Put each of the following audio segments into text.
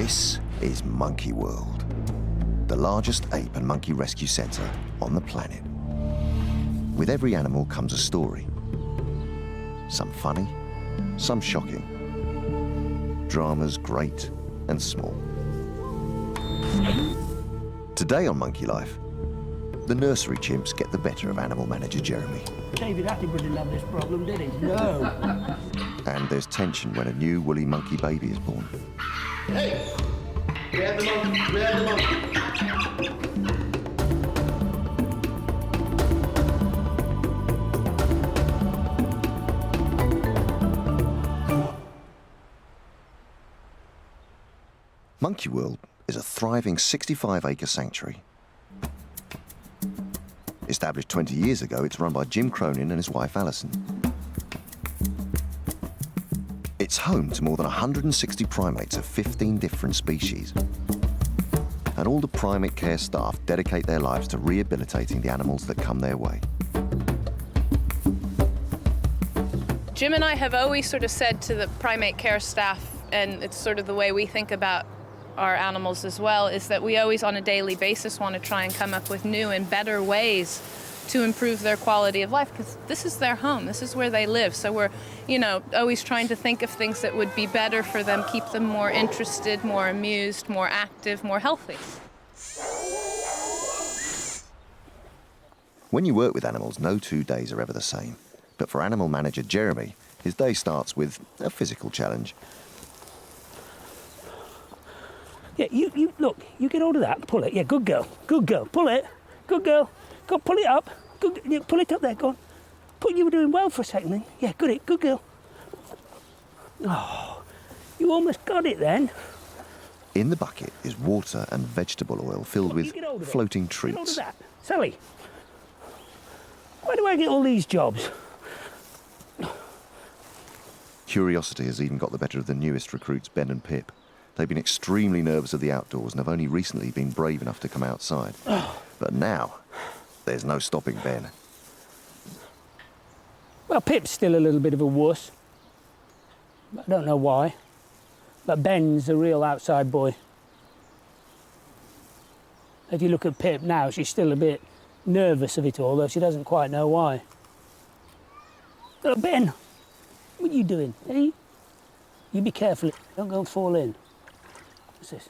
This is Monkey World, the largest ape and monkey rescue centre on the planet. With every animal comes a story. Some funny, some shocking. Dramas great and small. Today on Monkey Life, the nursery chimps get the better of animal manager Jeremy. David Attenborough didn't have this problem, did he? No. And there's tension when a new woolly monkey baby is born. Hey! Grab the monkey, grab the monkey. Monkey World is a thriving 65-acre sanctuary. Established 20 years ago, it's run by Jim Cronin and his wife Alison. It's home to more than 160 primates of 15 different species. And all the primate care staff dedicate their lives to rehabilitating the animals that come their way. Jim and I have always sort of said to the primate care staff, and it's sort of the way we think about our animals as well, is that we always on a daily basis want to try and come up with new and better ways to improve their quality of life, because this is their home, this is where they live. So we're, always trying to think of things that would be better for them, keep them more interested, more amused, more active, more healthy. When you work with animals, no 2 days are ever the same. But for animal manager Jeremy, his day starts with a physical challenge. Yeah, you look, you get hold of that, pull it. Yeah, good girl, pull it. Good girl, go pull it up. Good, yeah, pull it up there, go on. You were doing well for a second then. Yeah, good girl. Oh, you almost got it then. In the bucket is water and vegetable oil filled with floating treats. Get hold of that. Sally, where do I get all these jobs? Curiosity has even got the better of the newest recruits, Ben and Pip. They've been extremely nervous of the outdoors and have only recently been brave enough to come outside. But now, there's no stopping Ben. Well, Pip's still a little bit of a wuss. I don't know why. But Ben's a real outside boy. If you look at Pip now, she's still a bit nervous of it all, though she doesn't quite know why. Look, Ben, what are you doing, eh? You be careful, don't go and fall in. What's this?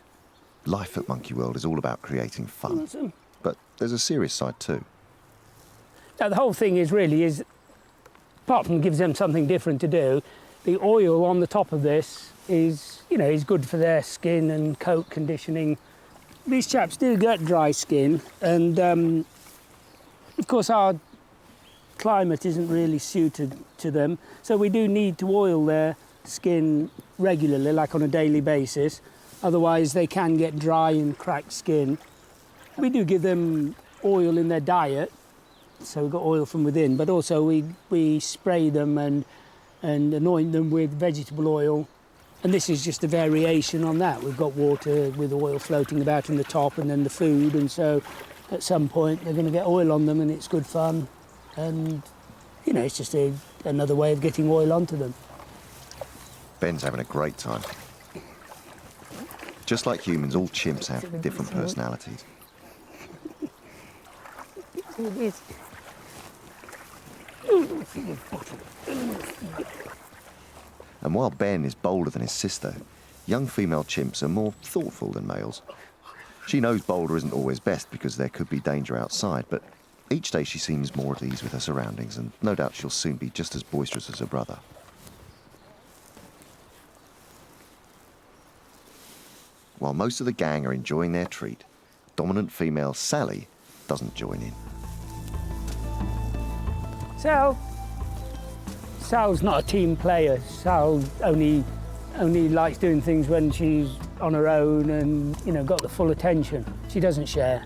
Life at Monkey World is all about creating fun. But there's a serious side too. Now, the whole thing is, apart from gives them something different to do, the oil on the top of this is good for their skin and coat conditioning. These chaps do get dry skin, and of course our climate isn't really suited to them, so we do need to oil their skin regularly, like on a daily basis. Otherwise they can get dry and cracked skin. We do give them oil in their diet, so we've got oil from within, but also we spray them and anoint them with vegetable oil. And this is just a variation on that. We've got water with oil floating about in the top and then the food, and so at some point they're going to get oil on them and it's good fun. And, it's just another way of getting oil onto them. Ben's having a great time. Just like humans, all chimps have different personalities. And while Ben is bolder than his sister, young female chimps are more thoughtful than males. She knows bolder isn't always best because there could be danger outside, but each day she seems more at ease with her surroundings, and no doubt she'll soon be just as boisterous as her brother. While most of the gang are enjoying their treat, dominant female Sally doesn't join in. Sal's not a team player. Sal only likes doing things when she's on her own and, got the full attention. She doesn't share.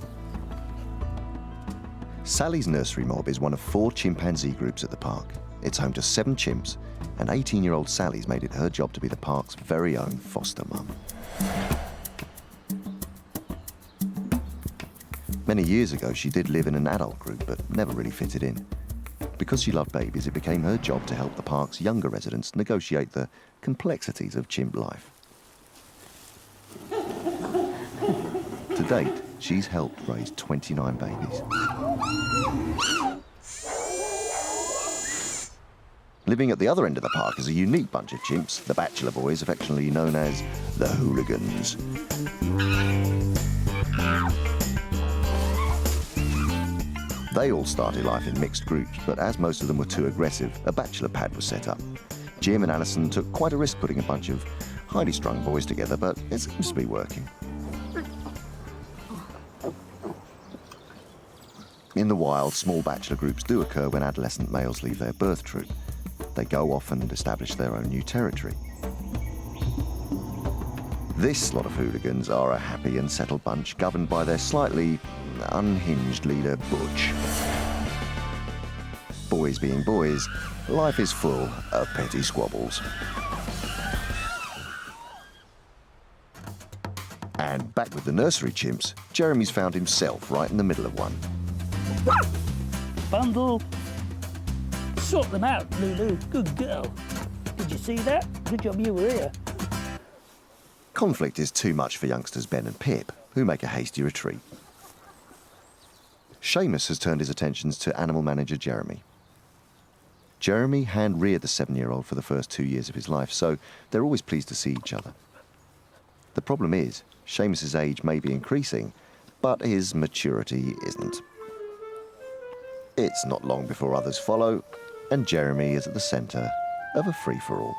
Sally's nursery mob is one of 4 chimpanzee groups at the park. It's home to 7 chimps, and 18-year-old Sally's made it her job to be the park's very own foster mum. Many years ago, she did live in an adult group, but never really fitted in. Because she loved babies, it became her job to help the park's younger residents negotiate the complexities of chimp life. date, she's helped raise 29 babies. Living at the other end of the park is a unique bunch of chimps, the bachelor boys, affectionately known as the hooligans. They all started life in mixed groups, but as most of them were too aggressive, a bachelor pad was set up. Jim and Alison took quite a risk putting a bunch of highly strung boys together, but it seems to be working. In the wild, small bachelor groups do occur when adolescent males leave their birth troop. They go off and establish their own new territory. This lot of hooligans are a happy and settled bunch governed by their slightly unhinged leader, Butch. Boys being boys, life is full of petty squabbles. And back with the nursery chimps, Jeremy's found himself right in the middle of one. Bundle. Sort them out, Lulu. Good girl. Did you see that? Good job you were here. Conflict is too much for youngsters Ben and Pip, who make a hasty retreat. Seamus has turned his attentions to animal manager Jeremy. Jeremy hand-reared the 7-year-old for the first 2 years of his life, so they're always pleased to see each other. The problem is, Seamus's age may be increasing, but his maturity isn't. It's not long before others follow, and Jeremy is at the centre of a free-for-all.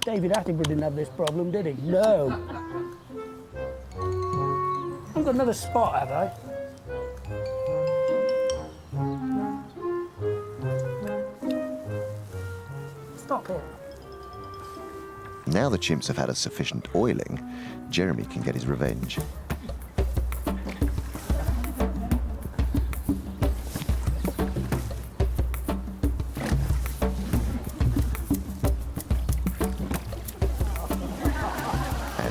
David Attenborough didn't have this problem, did he? No. I've got another spot, have I? Stop it. Now the chimps have had a sufficient oiling, Jeremy can get his revenge.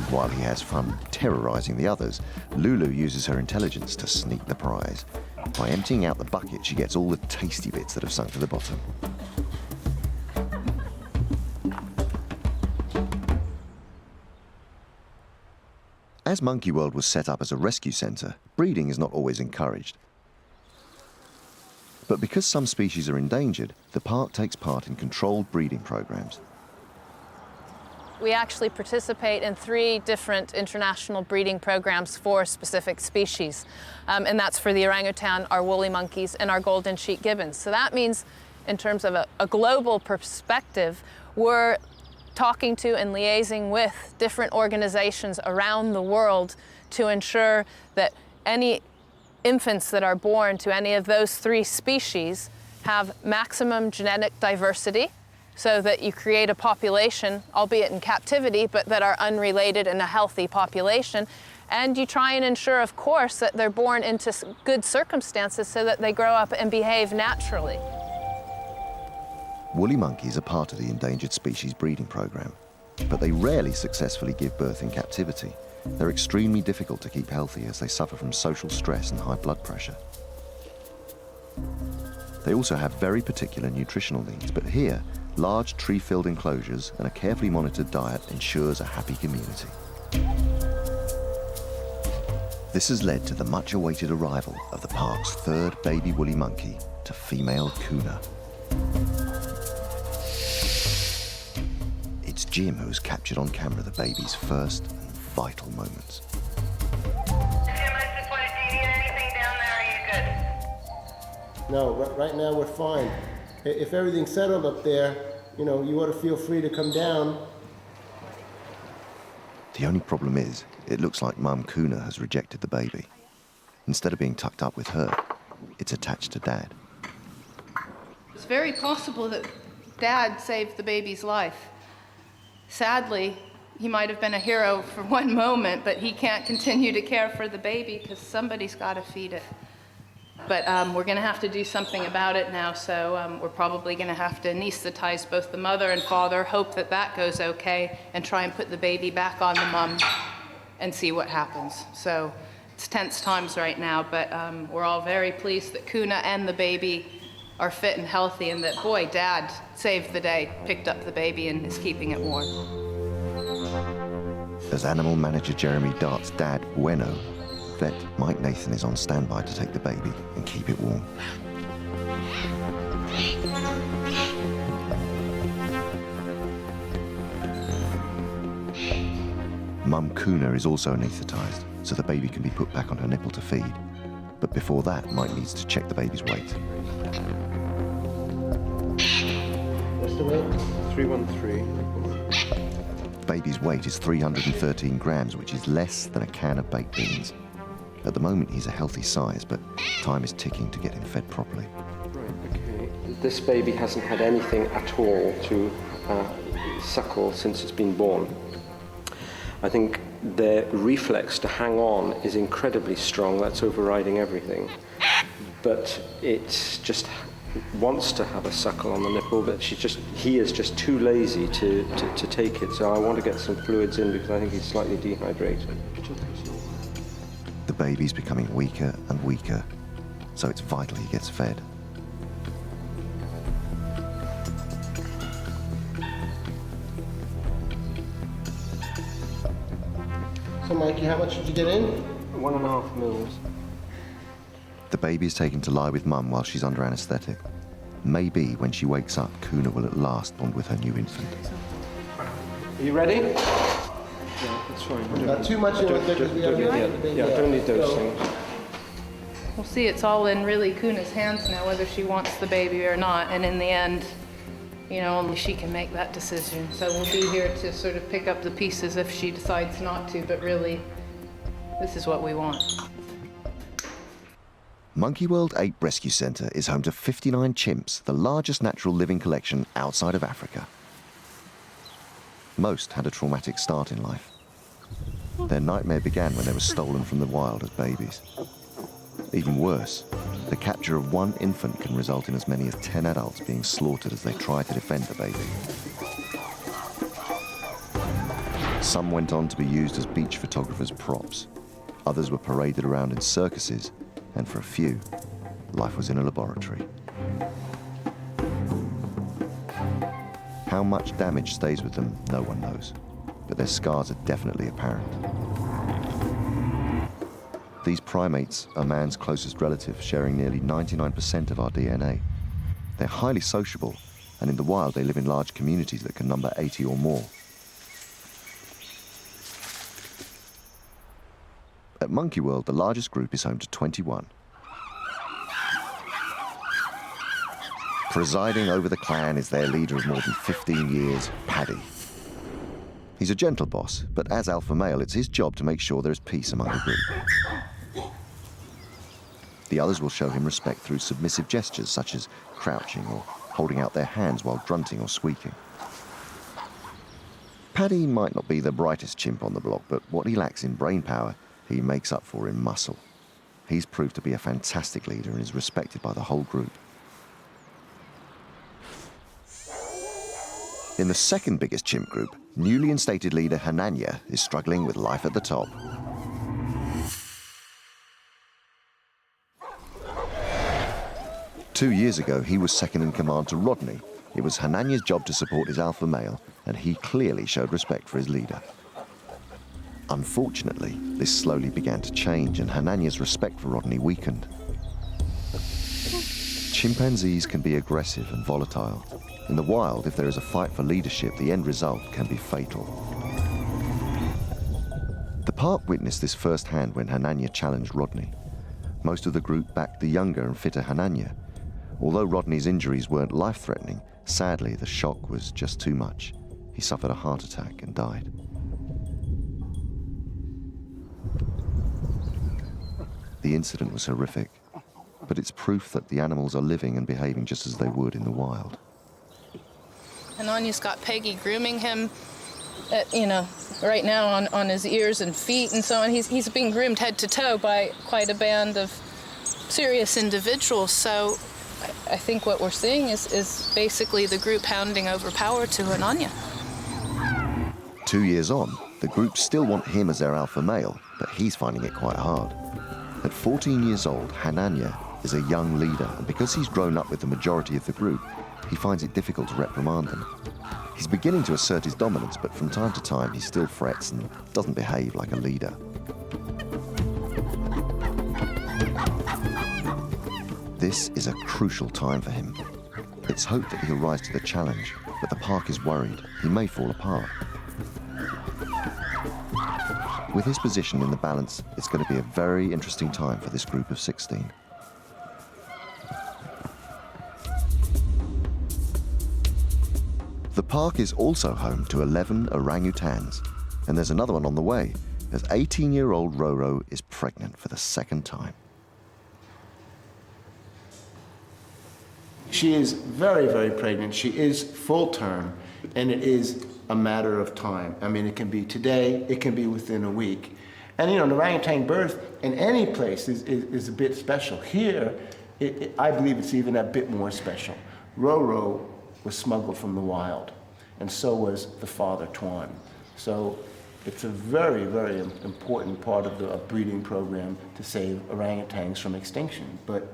While he has fun terrorising the others, Lulu uses her intelligence to sneak the prize. By emptying out the bucket, she gets all the tasty bits that have sunk to the bottom. As Monkey World was set up as a rescue centre, breeding is not always encouraged. But because some species are endangered, the park takes part in controlled breeding programmes. We actually participate in 3 different international breeding programs for specific species. And that's for the orangutan, our woolly monkeys, and our golden sheep gibbons. So that means, in terms of a global perspective, we're talking to and liaising with different organizations around the world to ensure that any infants that are born to any of those 3 species have maximum genetic diversity, so that you create a population, albeit in captivity, but that are unrelated and a healthy population. And you try and ensure, of course, that they're born into good circumstances so that they grow up and behave naturally. Woolly monkeys are part of the endangered species breeding programme, but they rarely successfully give birth in captivity. They're extremely difficult to keep healthy as they suffer from social stress and high blood pressure. They also have very particular nutritional needs, but here, large tree-filled enclosures and a carefully monitored diet ensures a happy community. This has led to the much-awaited arrival of the park's 3rd baby woolly monkey to female Kuna. It's Jim who's captured on camera the baby's first and vital moments. Jim, I just wanted, do you need anything down there? Are you good? No, right now we're fine. If everything's settled up there, you know, you ought to feel free to come down. The only problem is, it looks like Mum Kuna has rejected the baby. Instead of being tucked up with her, it's attached to Dad. It's very possible that Dad saved the baby's life. Sadly, he might have been a hero for one moment, but he can't continue to care for the baby because somebody's got to feed it. But we're going to have to do something about it now, so we're probably going to have to anesthetize both the mother and father, hope that that goes okay, and try and put the baby back on the mum and see what happens. So it's tense times right now, but we're all very pleased that Kuna and the baby are fit and healthy, and that, boy, Dad saved the day, picked up the baby and is keeping it warm. As animal manager Jeremy Dart's dad, Bueno, vet Mike Nathan is on standby to take the baby and keep it warm. Mum Kuna is also anaesthetised, so the baby can be put back on her nipple to feed. But before that, Mike needs to check the baby's weight. What's the weight? 313. The baby's weight is 313 grams, which is less than a can of baked beans. At the moment, he's a healthy size, but time is ticking to get him fed properly. Right, okay. This baby hasn't had anything at all to suckle since it's been born. I think the reflex to hang on is incredibly strong. That's overriding everything. But it just wants to have a suckle on the nipple, but he is just too lazy to take it. So I want to get some fluids in because I think he's slightly dehydrated. The baby's becoming weaker and weaker, so it's vital he gets fed. So, Mikey, how much did you get in? 1.5 mils. The baby is taken to lie with Mum while she's under anaesthetic. Maybe when she wakes up, Kuna will at last bond with her new infant. Are you ready? Yeah, that's fine. Not too much in with it because we have don't need those things. We'll see, it's all in really Kuna's hands now, whether she wants the baby or not, and in the end, you know, only she can make that decision. So we'll be here to sort of pick up the pieces if she decides not to, but really, this is what we want. Monkey World Ape Rescue Centre is home to 59 chimps, the largest natural living collection outside of Africa. Most had a traumatic start in life. Their nightmare began when they were stolen from the wild as babies. Even worse, the capture of one infant can result in as many as 10 adults being slaughtered as they try to defend the baby. Some went on to be used as beach photographers' props. Others were paraded around in circuses, and for a few, life was in a laboratory. How much damage stays with them, no one knows, but their scars are definitely apparent. These primates are man's closest relative, sharing nearly 99% of our DNA. They're highly sociable, and in the wild they live in large communities that can number 80 or more. At Monkey World, the largest group is home to 21. Presiding over the clan is their leader of more than 15 years, Paddy. He's a gentle boss, but as alpha male, it's his job to make sure there is peace among the group. The others will show him respect through submissive gestures such as crouching or holding out their hands while grunting or squeaking. Paddy might not be the brightest chimp on the block, but what he lacks in brain power, he makes up for in muscle. He's proved to be a fantastic leader and is respected by the whole group. In the second biggest chimp group, newly instated leader Hananya is struggling with life at the top. Two years ago, he was second in command to Rodney. It was Hananya's job to support his alpha male, and he clearly showed respect for his leader. Unfortunately, this slowly began to change, and Hananya's respect for Rodney weakened. Chimpanzees can be aggressive and volatile. In the wild, if there is a fight for leadership, the end result can be fatal. The park witnessed this firsthand when Hananya challenged Rodney. Most of the group backed the younger and fitter Hananya. Although Rodney's injuries weren't life-threatening, sadly the shock was just too much. He suffered a heart attack and died. The incident was horrific, but it's proof that the animals are living and behaving just as they would in the wild. Hananya's got Peggy grooming him, right now on his ears and feet and so on. He's being groomed head to toe by quite a band of serious individuals. So I think what we're seeing is basically the group handing over power to Hananya. 2 years on, the group still want him as their alpha male, but he's finding it quite hard. At 14 years old, Hananya, is a young leader, and because he's grown up with the majority of the group, he finds it difficult to reprimand them. He's beginning to assert his dominance, but from time to time he still frets and doesn't behave like a leader. This is a crucial time for him. It's hoped that he'll rise to the challenge, but the park is worried he may fall apart. With his position in the balance, it's going to be a very interesting time for this group of 16. The park is also home to 11 orangutans, and there's another one on the way, as 18-year-old Roro is pregnant for the second time. She is very, very pregnant. She is full term, and it is a matter of time. I mean, it can be today, it can be within a week. And you know, an orangutan birth in any place is a bit special. Here, I believe it's even a bit more special. Roro was smuggled from the wild, and so was the father, Tuan. So it's a very, very important part of the breeding program to save orangutans from extinction. But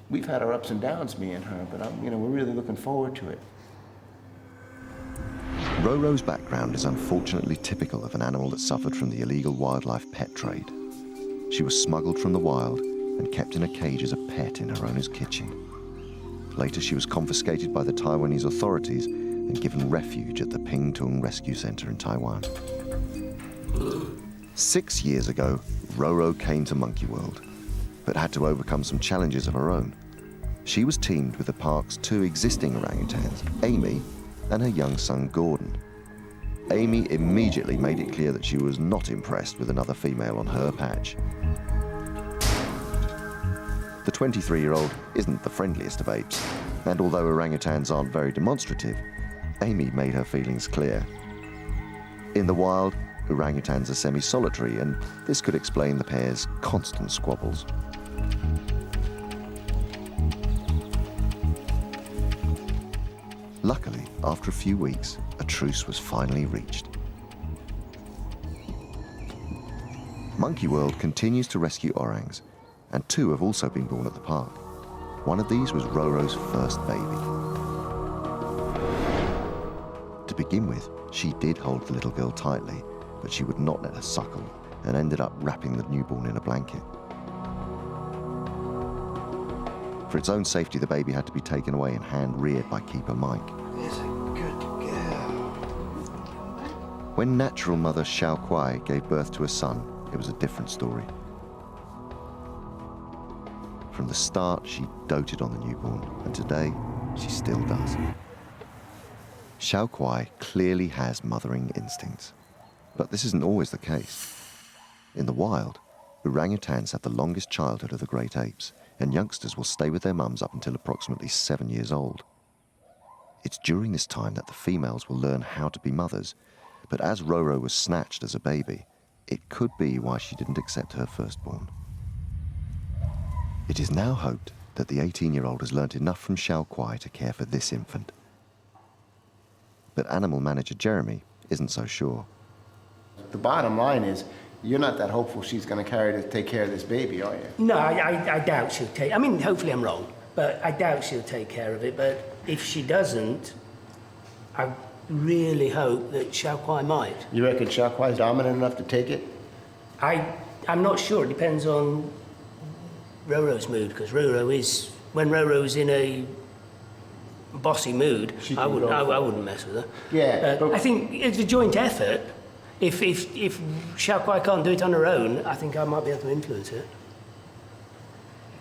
we've had our ups and downs, me and her, but we're really looking forward to it. Roro's background is unfortunately typical of an animal that suffered from the illegal wildlife pet trade. She was smuggled from the wild and kept in a cage as a pet in her owner's kitchen. Later, she was confiscated by the Taiwanese authorities and given refuge at the Pingtung Rescue Center in Taiwan. 6 years ago, Roro came to Monkey World, but had to overcome some challenges of her own. She was teamed with the park's 2 existing orangutans, Amy and her young son, Gordon. Amy immediately made it clear that she was not impressed with another female on her patch. The 23-year-old isn't the friendliest of apes, and although orangutans aren't very demonstrative, Amy made her feelings clear. In the wild, orangutans are semi-solitary, and this could explain the pair's constant squabbles. Luckily, after a few weeks, a truce was finally reached. Monkey World continues to rescue orangs, and 2 have also been born at the park. One of these was Roro's first baby. To begin with, she did hold the little girl tightly, but she would not let her suckle and ended up wrapping the newborn in a blanket. For its own safety, the baby had to be taken away and hand-reared by keeper Mike. There's a good girl. When natural mother Xiao Kuai gave birth to a son, it was a different story. From the start, she doted on the newborn, and today, she still does. Xiao Kuai clearly has mothering instincts, but this isn't always the case. In the wild, orangutans have the longest childhood of the great apes, and youngsters will stay with their mums up until approximately 7 years old. It's during this time that the females will learn how to be mothers, but as Roro was snatched as a baby, it could be why she didn't accept her firstborn. It is now hoped that the 18-year-old has learnt enough from Xiao Kuai to care for this infant. But animal manager Jeremy isn't so sure. The bottom line is, you're not that hopeful she's going to take care of this baby, are you? No, I doubt she'll take... I mean, hopefully I'm wrong, but I doubt she'll take care of it. But if she doesn't, I really hope that Xiao Kuai might. You reckon Xiao Kuai's dominant enough to take it? I'm not sure. It depends on Roro's mood, because when Roro's in a bossy mood, I wouldn't mess with her. Yeah. I think it's a joint effort. If Xiao Kuai can't do it on her own, I think I might be able to influence it.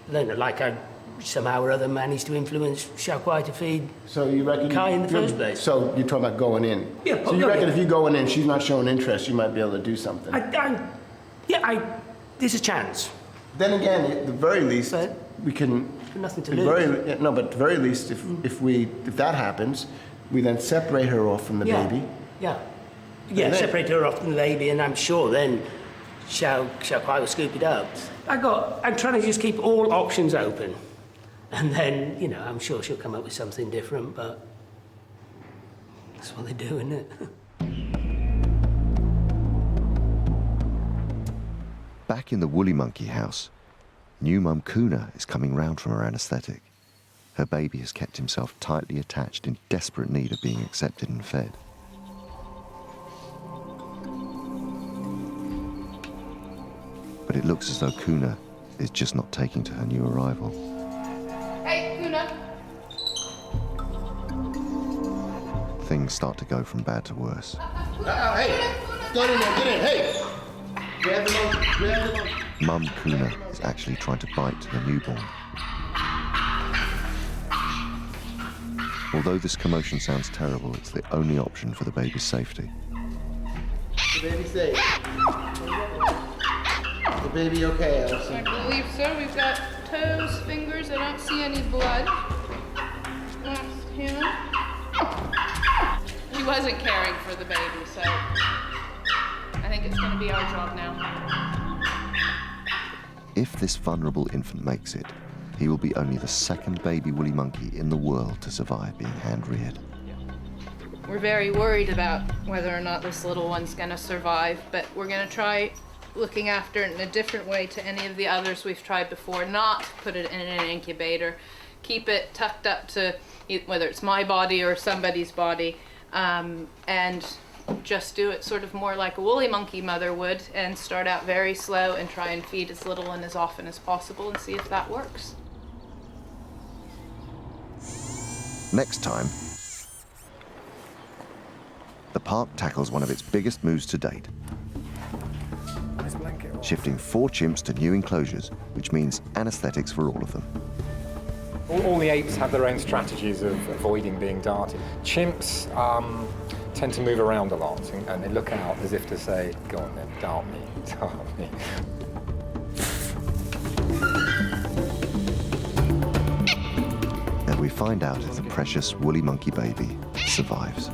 Then, like I somehow or other managed to influence Xiao Kuai to feed Kai in the first place. So you're talking about going in? Yeah. So you reckon if you go in and she's not showing interest, you might be able to do something? There's a chance. Then again, at the very least, But we can... nothing to lose. But at the very least, if that happens, we then separate her off from the baby. Yeah, separate her off from the baby, and I'm sure then Xiao Kuai will scoop it up. I'm trying to just keep all options open, and then I'm sure she'll come up with something different. But that's what they do, isn't it? Back in the woolly monkey house, New mum Kuna is coming round from her anaesthetic. Her baby has kept himself tightly attached in desperate need of being accepted and fed. But it looks as though Kuna is just not taking to her new arrival. Hey, Kuna. Things start to go from bad to worse. Hey, get in there, get in, hey! Grab the monkey, grab the monkey. Mum Kuna is actually trying to bite the newborn. Although this commotion sounds terrible, it's the only option for the baby's safety. The baby safe. The baby okay, I Allison? believe so. We've got toes, fingers. I don't see any blood. Last him. He wasn't caring for the baby, so I think it's going to be our job now. If this vulnerable infant makes it, he will be only the second baby woolly monkey in the world to survive being hand-reared. We're very worried about whether or not this little one's going to survive, but we're going to try looking after it in a different way to any of the others we've tried before. Not put it in an incubator, keep it tucked up to whether it's my body or somebody's body, and just do it sort of more like a woolly monkey mother would, and start out very slow and try and feed as little and as often as possible and see if that works. Next time, the park tackles one of its biggest moves to date, shifting 4 chimps to new enclosures, which means anaesthetics for all of them. All the apes have their own strategies of avoiding being darted. Chimps tend to move around a lot, and they look out as if to say, go on then, dart me, dart me. And we find out if the precious woolly monkey baby survives.